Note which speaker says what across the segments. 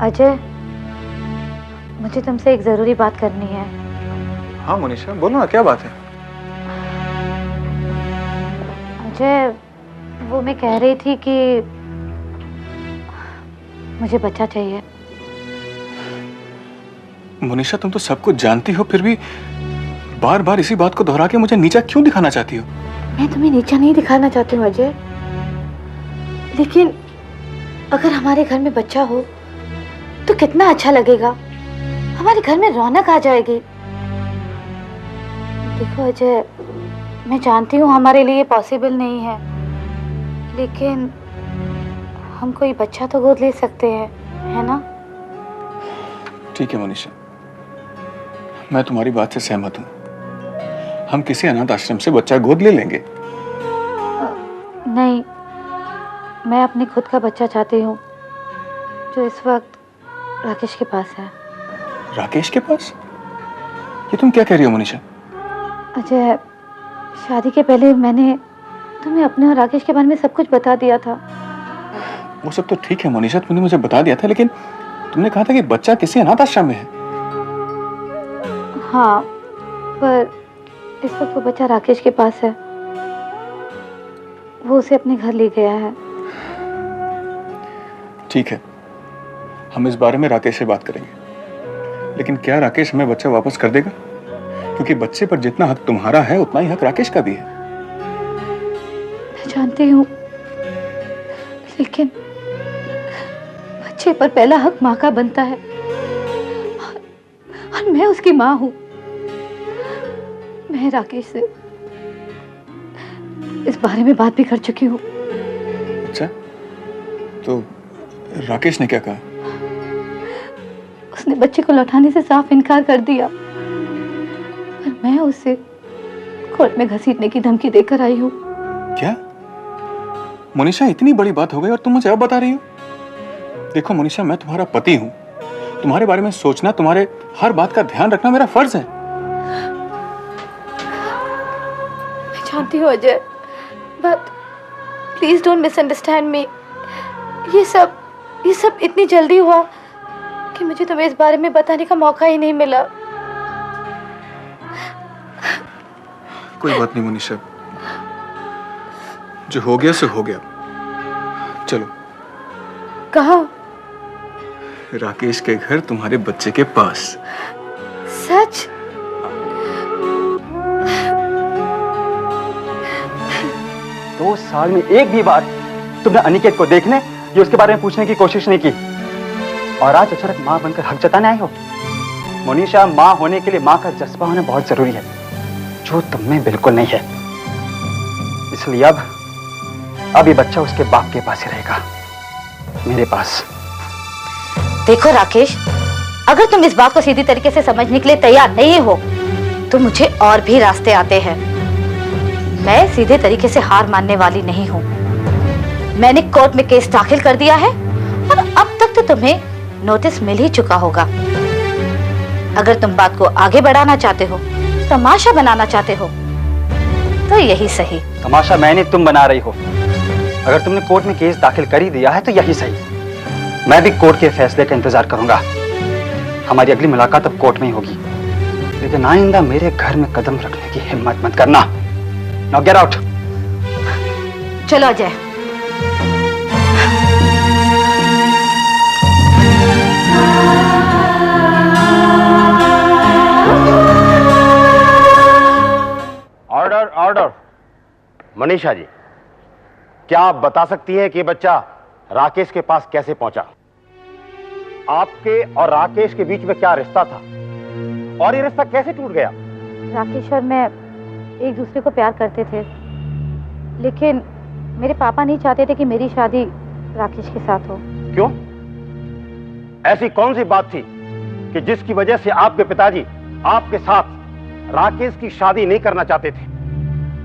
Speaker 1: अजय, मुझे तुमसे एक जरूरी बात करनी है।
Speaker 2: हाँ मोनिशा, बोलो ना, क्या बात है?
Speaker 1: अजय, वो मैं कह रही थी कि मुझे बच्चा चाहिए।
Speaker 2: मोनिशा, तुम तो सब कुछ जानती हो, फिर भी बार बार इसी बात को दोहरा के मुझे नीचा क्यों दिखाना चाहती हो?
Speaker 1: मैं तुम्हें नीचा नहीं दिखाना चाहती हूँ अजय, लेकिन अगर हमारे घर में बच्चा हो तो कितना अच्छा लगेगा, हमारे घर में रौनक आ जाएगी। देखो अजय, मैं जानती हूँ हमारे लिए पॉसिबल नहीं है, लेकिन हम कोई बच्चा तो गोद ले सकते हैं, है ना?
Speaker 2: ठीक है मोनिशा, मैं तुम्हारी बात से सहमत हूँ। हम किसी अनाथ आश्रम से बच्चा गोद ले लेंगे।
Speaker 1: नहीं, मैं अपने खुद का बच्चा चाहती हूँ, जो इस वक्त राकेश के पास है।
Speaker 2: राकेश के पास? ये तुम क्या कह रही हो मोनिशा?
Speaker 1: अजय, शादी के पहले मैंने तुम्हें अपने और राकेश के बारे में सब कुछ बता दिया था।
Speaker 2: वो सब तो ठीक है मोनिशा, तुमने मुझे बता दिया था, लेकिन तुमने कहा था कि बच्चा किसी अनाथ आश्रम में है।
Speaker 1: हाँ, पर इस वक्त वो बच्चा राकेश के पास है, वो उसे अपने घर ले गया है।
Speaker 2: ठीक है, हम इस बारे में राकेश से बात करेंगे, लेकिन क्या राकेश हमें बच्चा वापस कर देगा? क्योंकि बच्चे पर जितना हक तुम्हारा है उतना ही हक राकेश का भी है।
Speaker 1: मैं जानती हूँ, लेकिन बच्चे पर पहला हक माँ का बनता है, और मैं उसकी माँ हूँ। मैं राकेश से इस बारे में बात भी कर चुकी हूँ।
Speaker 2: अच्छा, तो राकेश ने क्या कहा?
Speaker 1: उसने बच्चे को लौटाने से साफ इनकार कर दिया, पर मैं उसे कोर्ट में घसीटने की धमकी देकर आई हूँ।
Speaker 2: क्या मोनिशा, इतनी बड़ी बात हो गई और तुम मुझे अब बता रही हो? देखो मोनिशा, मैं तुम्हारा पति हूँ, तुम्हारे बारे में सोचना, तुम्हारे हर बात का ध्यान रखना मेरा फर्ज है।
Speaker 1: मैं जानती हूँ Ajay, but please don't misunderstand मी। ये सब इतनी जल्दी हुआ कि मुझे तुम्हें इस बारे में बताने का मौका ही नहीं मिला।
Speaker 2: कोई बात नहीं मोनिशा, जो हो गया सो हो गया। चलो।
Speaker 1: कहाँ?
Speaker 2: राकेश के घर, तुम्हारे बच्चे के पास।
Speaker 1: सच?
Speaker 3: दो साल में एक भी बार तुमने अनिकेत को देखने या उसके बारे में पूछने की कोशिश नहीं की, और आज अचानक माँ बनकर हक जताने आई हो। मोनिशा, माँ होने के लिए माँ का जज्बा होना बहुत जरूरी है, जो तुम में बिल्कुल नहीं है। इसलिए अब ये बच्चा उसके बाप के पास ही रहेगा, मेरे पास।
Speaker 1: देखो राकेश, अगर तुम इस बात को सीधी तरीके से समझने के लिए तैयार नहीं हो तो मुझे और भी रास्ते आते हैं। मैं सीधे तरीके से हार मानने वाली नहीं हूँ। मैंने कोर्ट में केस दाखिल कर दिया है और अब तक तो तुम्हें नोटिस मिल ही चुका होगा। अगर तुम बात को आगे बढ़ाना चाहते हो, तमाशा बनाना चाहते हो, तो यही सही।
Speaker 3: तमाशा मैंने तुम बना रही हो। अगर तुमने कोर्ट में केस दाखिल कर ही दिया है तो यही सही। मैं भी कोर्ट के फैसले का इंतजार करूंगा। हमारी अगली मुलाकात अब कोर्ट में ही होगी, लेकिन आइंदा मेरे घर में कदम रखने की हिम्मत मत करना। Now get out.
Speaker 1: चलो अजय।
Speaker 4: Order order. मनीषा जी, क्या आप बता सकती हैं कि ये बच्चा राकेश के पास कैसे पहुंचा? आपके और राकेश के बीच में क्या रिश्ता था, और ये रिश्ता कैसे टूट गया?
Speaker 1: राकेश और मैं एक दूसरे को प्यार करते थे, लेकिन मेरे पापा नहीं चाहते थे कि मेरी शादी राकेश के साथ हो।
Speaker 4: क्यों? ऐसी कौन सी बात थी कि जिसकी वजह से आपके पिताजी आपके साथ राकेश की शादी नहीं करना चाहते थे?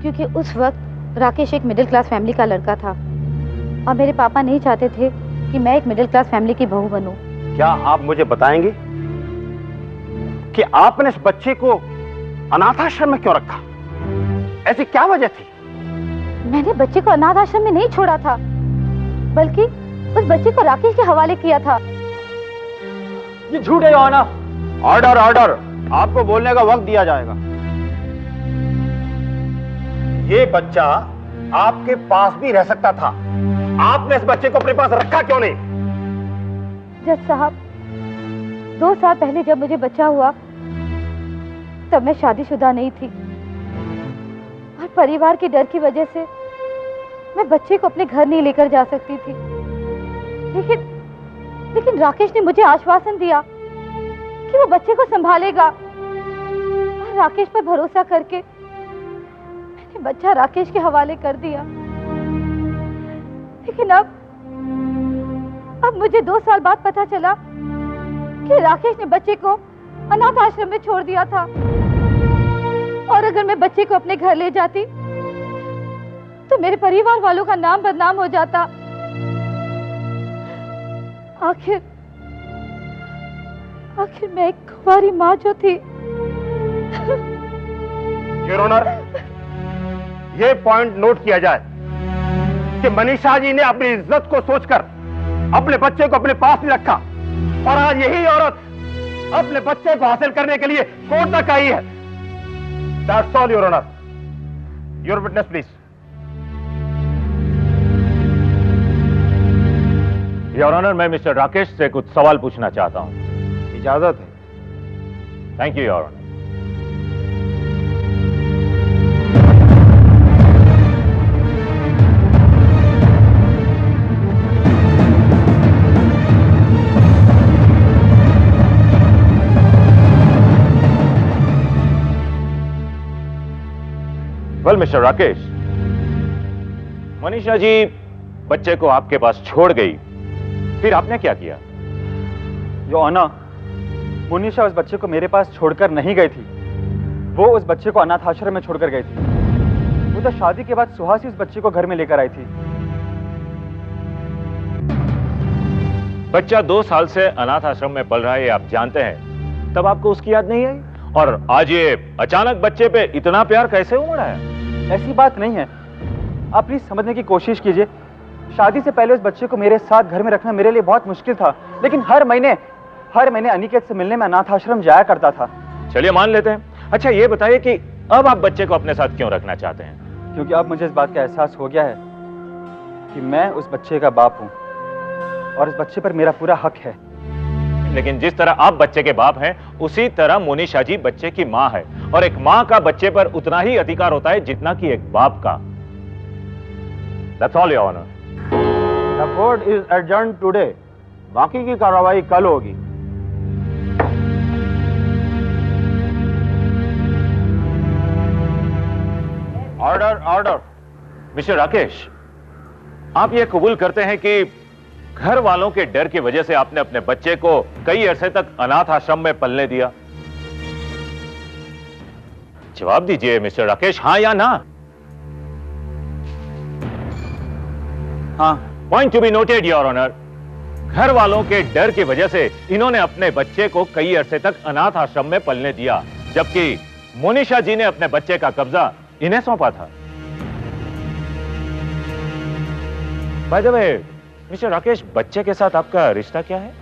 Speaker 1: क्योंकि उस वक्त राकेश एक मिडिल क्लास फैमिली का लड़का था और मेरे पापा नहीं चाहते थे कि मैं एक मिडिल क्लास फैमिली की बहू बनूं।
Speaker 4: क्या आप मुझे बताएंगे कि आपने इस बच्चे को अनाथ आश्रम में क्यों रखा? ऐसी क्या वजह थी?
Speaker 1: मैंने बच्चे को अनाथ आश्रम में नहीं छोड़ा था, बल्कि उस बच्चे को राकेश के हवाले किया था।
Speaker 3: ये झूठ है योर ऑनर।
Speaker 4: ऑर्डर ऑर्डर, आपको बोलने का वक्त दिया जाएगा। ये बच्चा आपके पास भी रह सकता था, आपने इस बच्चे को अपने पास रखा क्यों नहीं?
Speaker 1: जज साहब, 2 साल पहले जब मुझे बच्चा हुआ तब मैं शादीशुदा नहीं थी और परिवार के डर की वजह से मैं बच्चे को अपने घर नहीं लेकर जा सकती थी। लेकिन राकेश ने मुझे आश्वासन दिया कि वो बच्चे को संभालेगा और राकेश पर भरोसा करके मैंने बच्चा राकेश के हवाले कर दिया। लेकिन अब मुझे 2 साल बाद पता चला कि राकेश ने बच्चे को अनाथ आश्रम में छोड़ दिया था और अगर मैं बच्चे को अपने घर ले जाती तो मेरे परिवार वालों का नाम बदनाम हो जाता। आखिर मैं एक कुंवारी माँ जो थी।
Speaker 4: योर ऑनर, ये पॉइंट नोट किया जाए कि मनीषा जी ने अपनी इज्जत को सोचकर अपने बच्चे को अपने पास ही रखा और आज यही औरत अपने बच्चे को हासिल करने के लिए कोर्ट तक आई है। That's all your honour. Your witness please.
Speaker 5: Your honour, मैं मिस्टर राकेश से कुछ सवाल पूछना चाहता हूं।
Speaker 4: इजाजत है।
Speaker 5: Thank you your honour. Well mister Rakesh, Manisha ji बच्चे को आपके पास छोड़ गई, फिर आपने क्या किया?
Speaker 3: योर ऑनर, मुनीषा उस बच्चे को मेरे पास छोड़कर नहीं गई थी, वो उस बच्चे को अनाथ आश्रम में छोड़कर गई थी। वो तो शादी के बाद सुहासी उस बच्चे को घर में लेकर आई थी।
Speaker 5: बच्चा 2 साल से अनाथ आश्रम में पल रहा है, ये आप जानते हैं, तब आपको उसकी याद नहीं आई? और आज ये अचानक बच्चे पे इतना प्यार कैसे उमड़ा है?
Speaker 3: ऐसी बात नहीं है, आप प्लीज समझने की कोशिश कीजिए। शादी से पहले उस बच्चे को मेरे साथ घर में रखना मेरे लिए बहुत मुश्किल था, लेकिन हर महीने अनिकेत से मिलने में अनाथ आश्रम जाया करता था।
Speaker 5: चलिए मान लेते हैं। अच्छा ये बताइए कि अब आप बच्चे को अपने साथ क्यों रखना चाहते हैं?
Speaker 3: क्योंकि अब मुझे इस बात का एहसास हो गया है कि मैं उस बच्चे का बाप हूं और इस बच्चे पर मेरा पूरा हक है।
Speaker 5: लेकिन जिस तरह आप बच्चे के बाप हैं, उसी तरह मोनिशा जी बच्चे की मां है और एक मां का बच्चे पर उतना ही अधिकार होता है जितना कि एक बाप का। That's all, Your Honor.
Speaker 4: The court is adjourned today. बाकी की कार्रवाई कल होगी। Order order.
Speaker 5: मिस्टर राकेश, आप ये कबूल करते हैं कि घर वालों के डर की वजह से आपने अपने बच्चे को कई अरसे तक अनाथ आश्रम में पलने दिया? जवाब दीजिए मिस्टर राकेश, हां या ना?
Speaker 3: हाँ।
Speaker 5: Point to be noted your honour. घर वालों के डर की वजह से इन्होंने अपने बच्चे को कई अरसे तक अनाथ आश्रम में पलने दिया, जबकि मोनिशा जी ने अपने बच्चे का कब्जा इन्हें सौंपा था। By the way mister Rakesh, बच्चे के साथ आपका रिश्ता क्या है?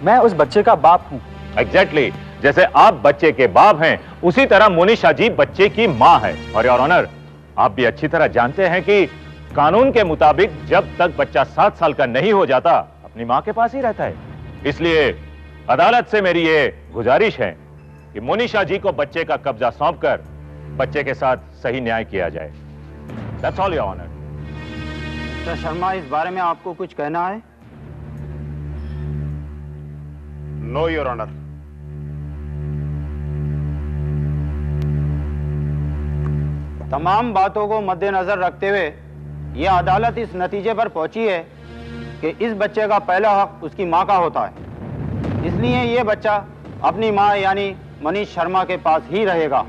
Speaker 3: मैं उस बच्चे का बाप हूं।
Speaker 5: एग्जैक्टली, जैसे आप बच्चे के बाप हैं, उसी तरह मोनिशा जी बच्चे की मां है। और योर ऑनर, आप भी अच्छी तरह जानते हैं कि कानून के मुताबिक जब तक बच्चा 7 साल का नहीं हो जाता, अपनी मां के पास ही रहता है। इसलिए अदालत से मेरी ये गुजारिश है कि मोनिशा जी को बच्चे का कब्जा सौंपकर बच्चे के साथ सही न्याय किया जाए। That's all your honour.
Speaker 4: Mister Sharma, इस बारे में आपको कुछ कहना है? No your honour. तमाम बातों को मद्देनजर रखते हुए यह अदालत इस नतीजे पर पहुंची है कि इस बच्चे का पहला हक उसकी मां का होता है, इसलिए यह बच्चा अपनी मां यानी मनीष शर्मा के पास ही रहेगा।